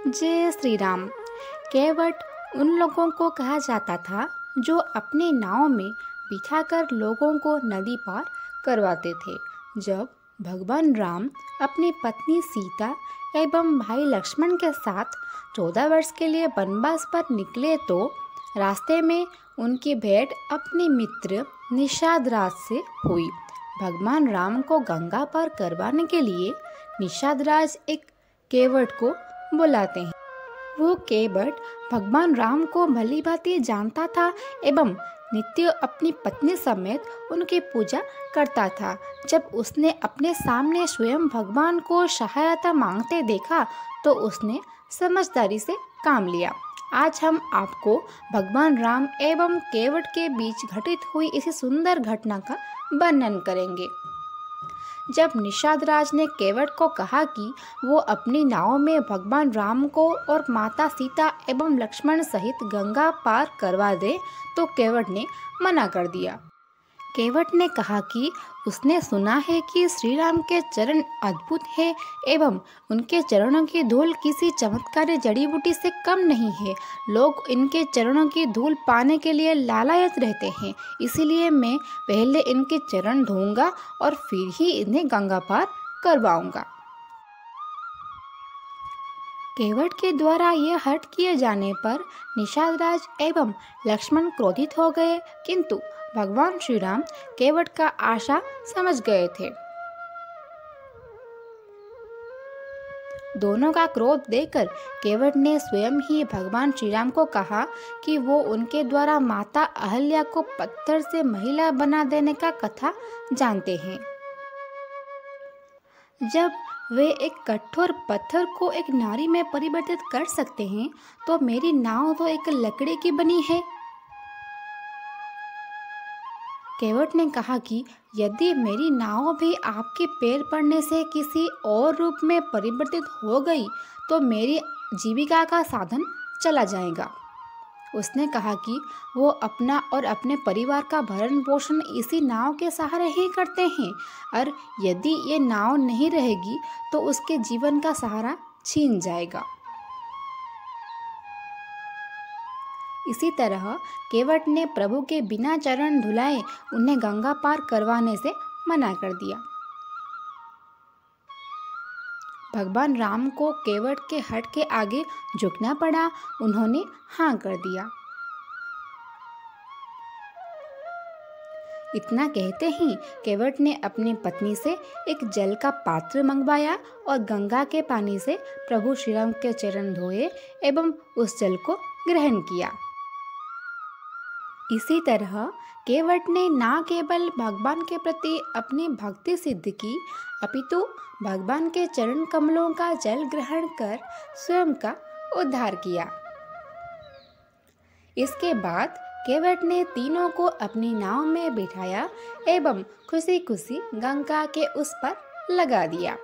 जय श्री राम। केवट उन लोगों को कहा जाता था जो अपने नाव में बिठाकर लोगों को नदी पार करवाते थे। जब भगवान राम अपनी पत्नी सीता एवं भाई लक्ष्मण के साथ 14 वर्ष के लिए वनवास पर निकले तो रास्ते में उनकी भेंट अपने मित्र निषाद राज से हुई। भगवान राम को गंगा पार करवाने के लिए निषाद राज एक केवट को बुलाते हैं। वो केवट भगवान राम को भली भांति जानता था एवं नित्य अपनी पत्नी समेत उनकी पूजा करता था। जब उसने अपने सामने स्वयं भगवान को सहायता मांगते देखा तो उसने समझदारी से काम लिया। आज हम आपको भगवान राम एवं केवट के बीच घटित हुई इसी सुंदर घटना का वर्णन करेंगे। जब निषाद राज ने केवट को कहा कि वो अपनी नाव में भगवान राम को और माता सीता एवं लक्ष्मण सहित गंगा पार करवा दे तो केवट ने मना कर दिया। केवट ने कहा कि उसने सुना है कि श्री राम के चरण अद्भुत है एवं उनके चरणों की धूल किसी चमत्कारी जड़ी बूटी से कम नहीं है। लोग इनके चरणों की धूल पाने के लिए लालायत रहते हैं, इसीलिए मैं पहले इनके चरण धोऊंगा और फिर ही इन्हें गंगा पार करवाऊंगा। केवट के द्वारा यह हठ किए जाने पर निषाद राज एवं लक्ष्मण क्रोधित हो गए, किंतु भगवान श्री राम केवट का आशा समझ गए थे। दोनों का क्रोध देखकर केवट ने स्वयं ही भगवान श्री राम को कहा कि वो उनके द्वारा माता अहल्या को पत्थर से महिला बना देने का कथा जानते हैं। जब वे एक कठोर पत्थर को एक नारी में परिवर्तित कर सकते हैं तो मेरी नाव तो एक लकड़ी की बनी है। केवट ने कहा कि यदि मेरी नाव भी आपके पैर पड़ने से किसी और रूप में परिवर्तित हो गई तो मेरी जीविका का साधन चला जाएगा। उसने कहा कि वो अपना और अपने परिवार का भरण पोषण इसी नाव के सहारे ही करते हैं और यदि ये नाव नहीं रहेगी तो उसके जीवन का सहारा छीन जाएगा। इसी तरह केवट ने प्रभु के बिना चरण धुलाए उन्हें गंगा पार करवाने से मना कर दिया। भगवान राम को केवट के हठ के आगे झुकना पड़ा। उन्होंने हाँ कर दिया। इतना कहते ही केवट ने अपनी पत्नी से एक जल का पात्र मंगवाया और गंगा के पानी से प्रभु श्री राम के चरण धोए एवं उस जल को ग्रहण किया। इसी तरह केवट ने न केवल भगवान के प्रति अपनी भक्ति सिद्ध की अपितु भगवान के चरण कमलों का जल ग्रहण कर स्वयं का उद्धार किया। इसके बाद केवट ने तीनों को अपनी नाव में बिठाया एवं खुशी खुशी गंगा के उस पर लगा दिया।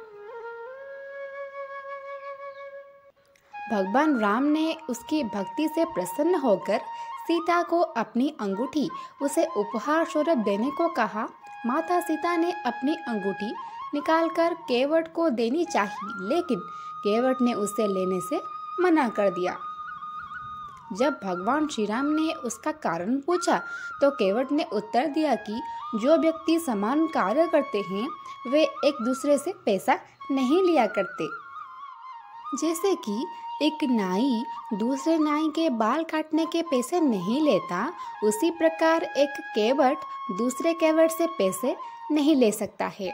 भगवान राम ने उसकी भक्ति से प्रसन्न होकर सीता को अपनी अंगूठी उसे उपहार स्वरूप देने को कहा। माता सीता ने अपनी अंगूठी निकालकर केवट को देनी चाहिए, लेकिन केवट ने उसे लेने से मना कर दिया। जब भगवान श्री राम ने उसका कारण पूछा तो केवट ने उत्तर दिया कि जो व्यक्ति समान कार्य करते हैं वे एक दूसरे से पैसा नहीं लिया करते। जैसे कि एक नाई दूसरे नाई के बाल काटने के पैसे नहीं लेता, उसी प्रकार एक केवट दूसरे केवट से पैसे नहीं ले सकता है।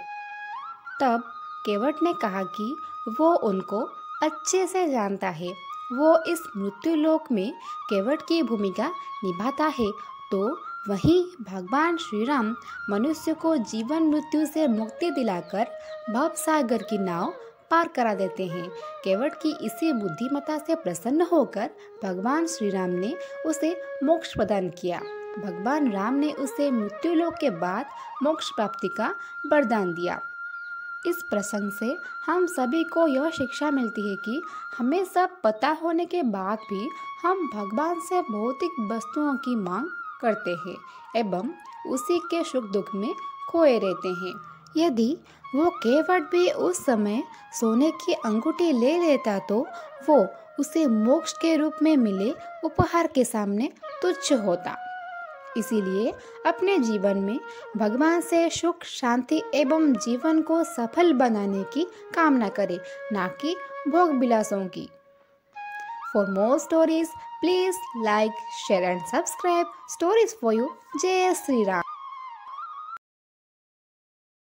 तब केवट ने कहा कि वो उनको अच्छे से जानता है। वो इस मृत्युलोक में केवट की भूमिका निभाता है, तो वहीं भगवान श्री राम मनुष्य को जीवन मृत्यु से मुक्ति दिलाकर भवसागर की नाव पार करा देते हैं। केवट की इसी बुद्धिमत्ता से प्रसन्न होकर भगवान श्री राम ने उसे मोक्ष प्रदान किया। भगवान राम ने उसे मृत्युलोक के बाद मोक्ष प्राप्ति का वरदान दिया। इस प्रसंग से हम सभी को यह शिक्षा मिलती है कि हमें सब पता होने के बाद भी हम भगवान से भौतिक वस्तुओं की मांग करते हैं एवं उसी के सुख दुख में खोए रहते हैं। यदि वो केवट भी उस समय सोने की अंगूठी ले लेता तो वो उसे मोक्ष के रूप में मिले उपहार के सामने तुच्छ होता। इसीलिए अपने जीवन में भगवान से सुख, शांति एवं जीवन को सफल बनाने की कामना करें, ना कि भोग विलासों की। For more stories, please like, share and subscribe. Stories for you. जय श्री राम।